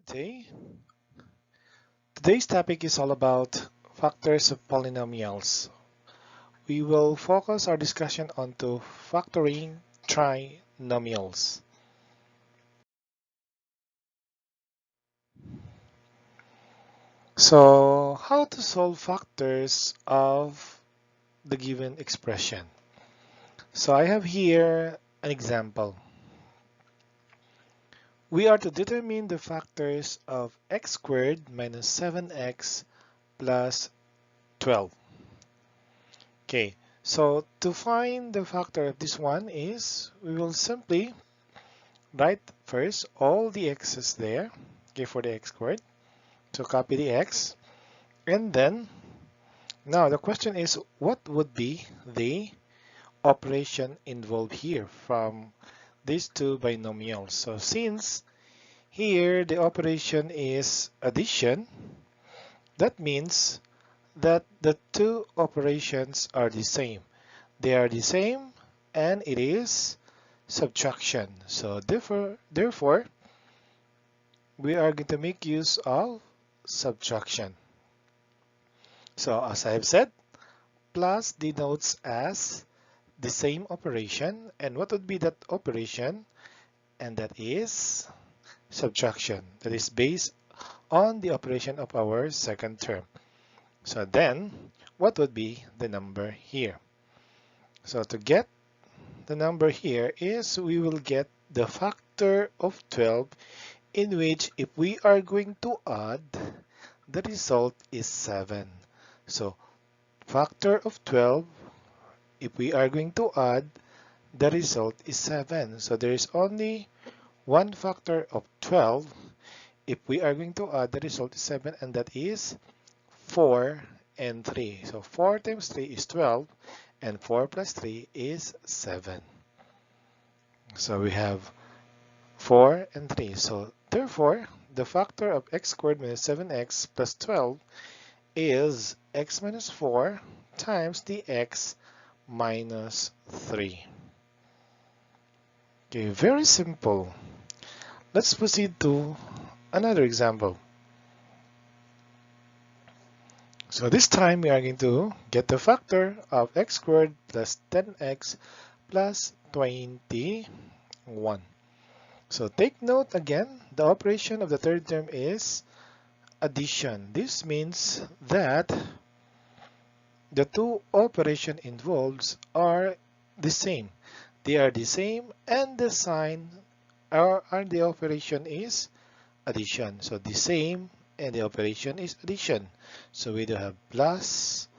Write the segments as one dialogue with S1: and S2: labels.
S1: Good day. Today's topic is all about factors of polynomials. We will focus our discussion onto factoring trinomials. So, how to solve factors of the given expression? So, I have here an example. We are to determine the factors of x squared minus 7x plus 12. Okay, so to find the factor of this one is we will simply write first all the x's there, okay, for the x squared. So copy the x, and then now the question is what would be the operation involved here from these two binomials. So since here the operation is addition, that means that the two operations are the same. They are the same and it is subtraction. So therefore, we are going to make use of subtraction. So as I have said, plus denotes as the same operation. And what would be that operation? And that is subtraction. That is based on the operation of our second term. So then, what would be the number here? So to get the number here is we will get the factor of 12 in which if we are going to add, the result is 7. So factor of 12, if we are going to add, the result is 7. So there is only one factor of 12. If we are going to add, the result is 7, and that is 4 and 3. So 4 times 3 is 12, and 4 plus 3 is 7. So we have 4 and 3. So therefore, the factor of x squared minus 7x plus 12 is x minus 4 times the x minus 3. Okay, very simple. Let's proceed to another example. So this time we are going to get the factor of x squared plus 10x plus 21. So take note again, the operation of the third term is addition. This means that the two operations involved are the same. They are the same and the sign or the operation is addition. So the same and the operation is addition. So we do have plus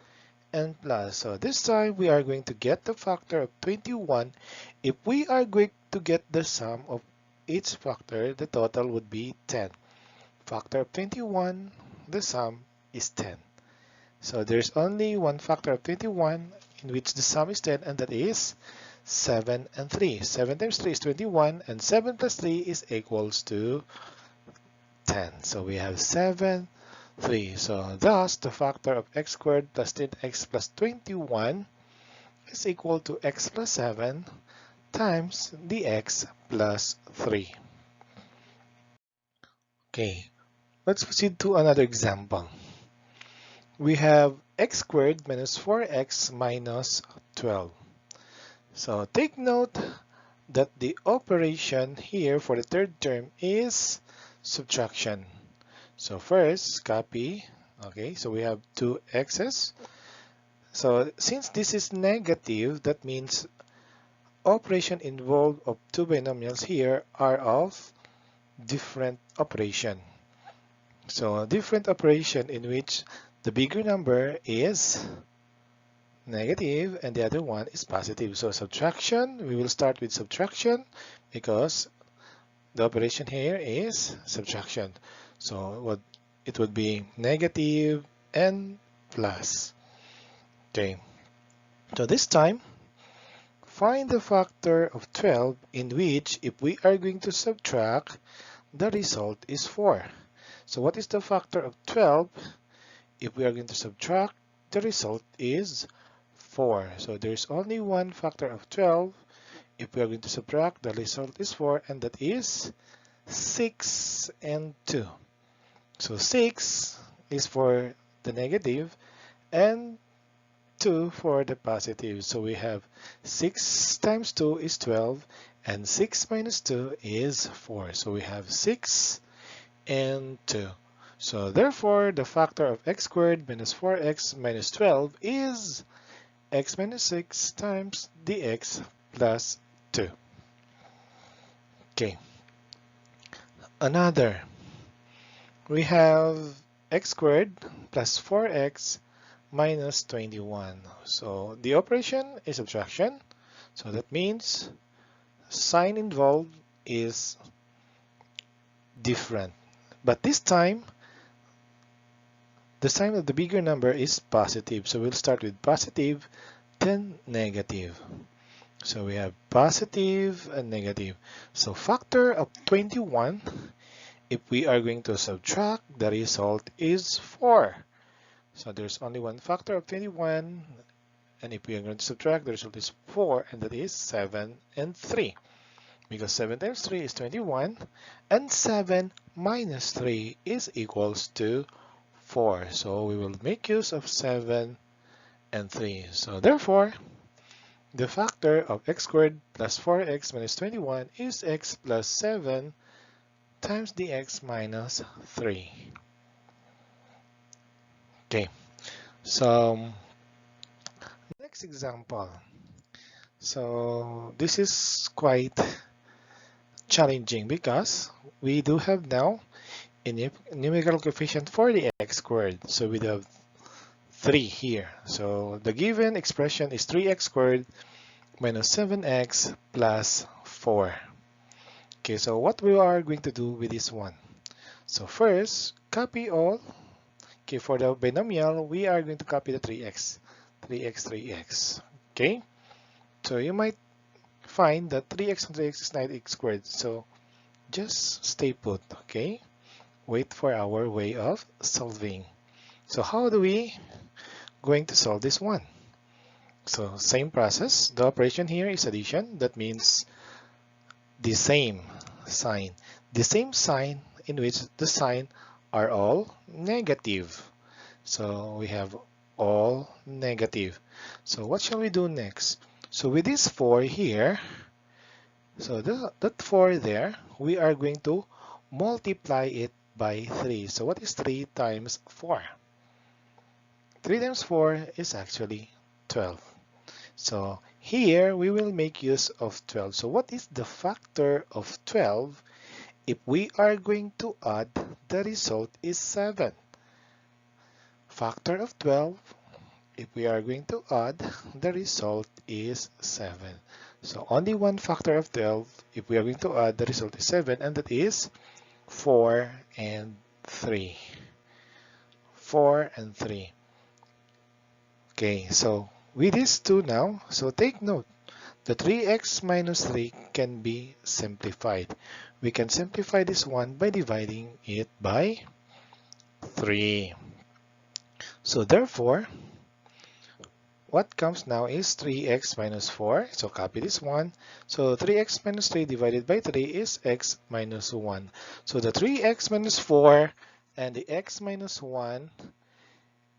S1: and plus. So this time we are going to get the factor of 21. If we are going to get the sum of each factor, the total would be 10. Factor of 21, the sum is 10. So there's only one factor of 21 in which the sum is 10, and that is 7 and 3. 7 times 3 is 21, and 7 plus 3 is equals to 10. So we have 7, 3. So thus, the factor of x squared plus 10x plus 21 is equal to x plus 7 times the x plus 3. Okay, let's proceed to another example. We have x squared minus 4x minus 12. So take note that the operation here for the third term is subtraction. So first, copy. Okay, so we have two x's. So since this is negative, that means operation involved of two binomials here are of different operation. So different operation in which the bigger number is negative and the other one is positive. So subtraction, we will start with subtraction because the operation here is subtraction. So it would be negative and plus. Okay, so this time find the factor of 12 in which if we are going to subtract, the result is 4. So what is the factor of 12? If we are going to subtract, the result is 4. So there's only one factor of 12. If we are going to subtract, the result is 4, and that is 6 and 2. So 6 is for the negative and 2 for the positive. So we have 6 times 2 is 12 and 6 minus 2 is 4. So we have 6 and 2. So therefore, the factor of x squared minus 4x minus 12 is x minus 6 times dx plus 2. Okay. Another. We have x squared plus 4x minus 21. So the operation is subtraction. So that means sign involved is different. But this time, the sign of the bigger number is positive. So we'll start with positive, then negative. So we have positive and negative. So factor of 21, if we are going to subtract, the result is 4. So there's only one factor of 21, and if we are going to subtract, the result is 4, and that is 7 and 3. Because 7 times 3 is 21, and 7 minus 3 is equals to 4. So we will make use of 7 and 3. So therefore, the factor of x squared plus 4x minus 21 is x plus 7 times dx minus 3. Okay, so next example. So this is quite challenging because we do have now a numerical coefficient for the x squared. So we have 3 here. So the given expression is 3x squared minus 7x plus 4. Okay, so what we are going to do with this one? So first, copy all. Okay, for the binomial, we are going to copy the 3x. 3x, 3x. Okay, so you might find that 3x and 3x is 9x squared. So just stay put, okay? Wait for our way of solving. So how do we going to solve this one? So same process. The operation here is addition. That means the same sign. The same sign in which the sign are all negative. So we have all negative. So what shall we do next? So with this 4 here, so that 4 there, we are going to multiply it by 3. So what is 3 times 4? 3 times 4 is actually 12. So here we will make use of 12. So what is the factor of 12? If we are going to add, the result is 7. Factor of 12, if we are going to add, the result is 7. So only one factor of 12, if we are going to add, the result is 7, and that is 4 and 3. 4 and 3. Okay, so with these two now, so take note, the 3x minus 3 can be simplified. We can simplify this one by dividing it by 3. So therefore, what comes now is 3x minus 4. So copy this one. So 3x minus 3 divided by 3 is x minus 1. So the 3x minus 4 and the x minus 1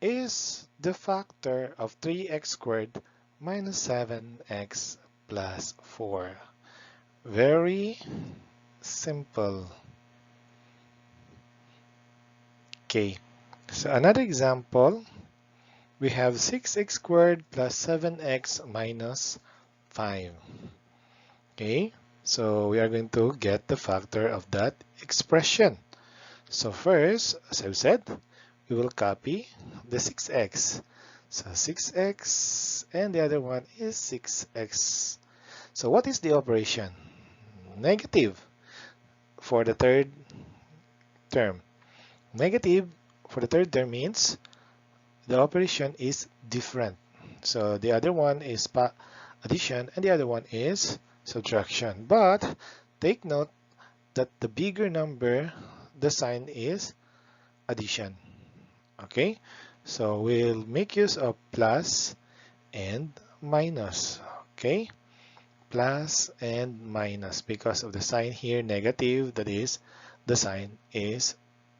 S1: is the factor of 3x squared minus 7x plus 4. Very simple. Okay, so another example, we have 6x squared plus 7x minus 5. Okay, so we are going to get the factor of that expression. So first, as I've said, we will copy the 6x. So 6x and the other one is 6x. So what is the operation? Negative for the third term. Negative for the third term means the operation is different. So the other one is addition and the other one is subtraction. But take note that the bigger number, the sign is addition. Okay, so we'll make use of plus and minus. Okay, plus and minus. Because of the sign here negative, that is, the sign is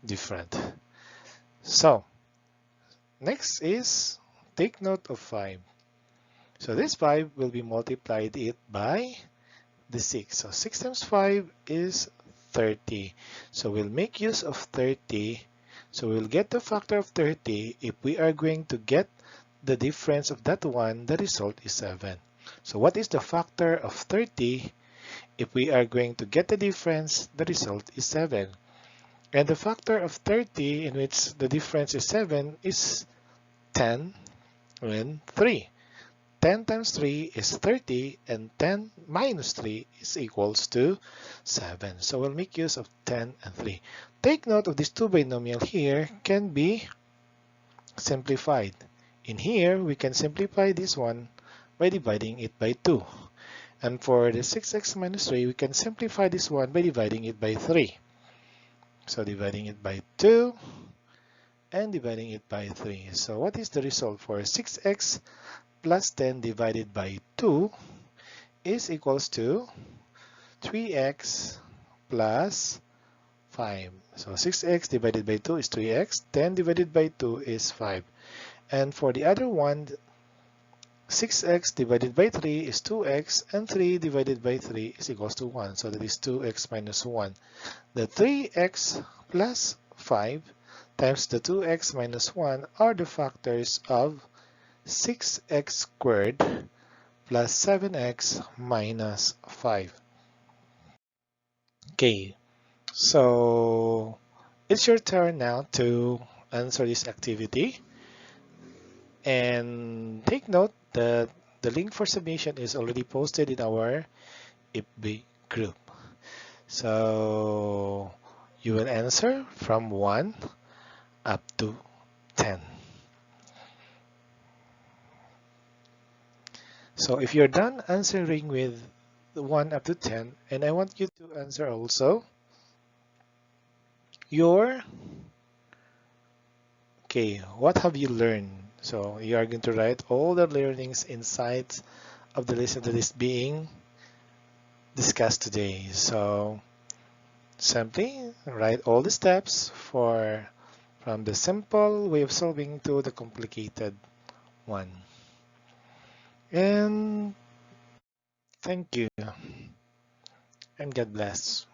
S1: different. So next is take note of 5. So this 5 will be multiplied it by the 6. So 6 times 5 is 30. So we'll make use of 30. So we'll get the factor of 30. If we are going to get the difference of that one, the result is 7. So what is the factor of 30? If we are going to get the difference, the result is 7. And the factor of 30 in which the difference is 7 is 10 and 3. 10 times 3 is 30, and 10 minus 3 is equals to 7. So we'll make use of 10 and 3. Take note of this 2 binomial here can be simplified. In here, we can simplify this one by dividing it by 2. And for the 6x minus 3, we can simplify this one by dividing it by 3. So dividing it by 2 and dividing it by 3. So what is the result for 6x plus 10 divided by 2 is equals to 3x plus 5. So 6x divided by 2 is 3x, 10 divided by 2 is 5. And for the other one, 6x divided by 3 is 2x, and 3 divided by 3 is equals to 1. So that is 2x minus 1. The 3x plus 5 times the 2x minus 1 are the factors of 6x squared plus 7x minus 5. Okay, so it's your turn now to answer this activity. And take note that the link for submission is already posted in our IPB group. So you will answer from 1 up to 10. So if you're done answering with 1 up to 10, and I want you to answer also what have you learned? So you are going to write all the learnings, insights of the lesson that is being discussed today. So simply write all the steps from the simple way of solving to the complicated one. And thank you, and God bless.